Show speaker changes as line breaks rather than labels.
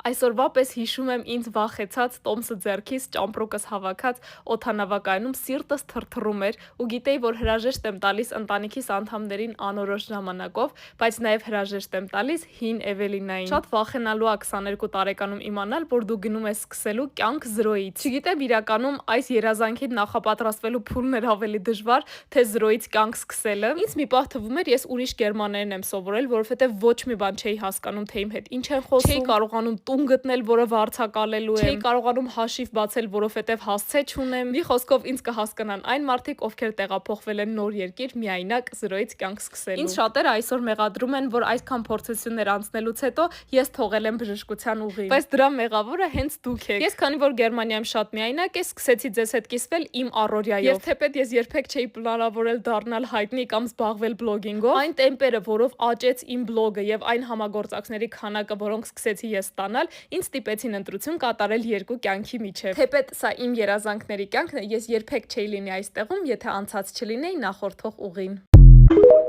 Այսօրվա պես հիշում եմ ինձ վախեցած, տոմսը ձեռքիս, ճամպրուկս հավաքած, օդանավակայանում սիրտս թրթռում էր ու գիտեի, որ հրաժեշտ եմ տալիս ընտանիքիս անդամներին անորոշ ժամանակով, բայց նաև հրաժեշտ եմ տալիս հին Էվելինային։ Շատ վախենալու է 22 տարեկանում իմանալ, որ դու գնում ես սկսելու կյանք զրոյից։ Չգիտեմ իրականում այս երազանքին նախապատրաստվելու փուլն էր ավելի դժվար, թե զրոյից կյանք սկսելը։ Ինձ մի պահ թվում էր, ես ուրիշ գերմաներեն եմ սովորել, որովհետև ոչ մի բան չէի հասկանում, թե իմ հետ ինչ են խոսում, չէի կարողանում տուն գտնել, որը վարձակալելու եմ, չէի կարողանում հաշիվ բացել, որովհետև հասցե չունեմ։ Մի խոսքով ինձ կհասկանան այն մարդիկ, ովքեր տեղափոխվել են նոր երկիր միայնակ զրոյից կյանք սկսելու։ Ինձ շատերը այսօր մեղադրում են, որ այսքան փորձություններ անցնելուց հետո ես թողել եմ բժշկության ուղին, բայց դրա մեղավորը հենց դուք եք։ Ես քանի որ Գերմանիայում շատ միայնակ եմ, սկսեցի ձեզ հետ կիսվել իմ առօրյայով։ Եվ թեպետ ես երբեք չէի պլանավորել դառնալ հայտնի կամ զբաղվել բլոգինգով, այն տեմպերը, որով աճեց իմ բլոգը եւ այն համագործակցների քանակը, որոնք սկսեցի ես ստանալ, ինձ ստիպեցին ընտրություն կատարել երկու կյանքի միջև։ Թեպետ սա իմ երազանքների կյանքն է, ես երբեք չէի լինի այստեղում, եթե անցած չլինեի նախորդող ուղին։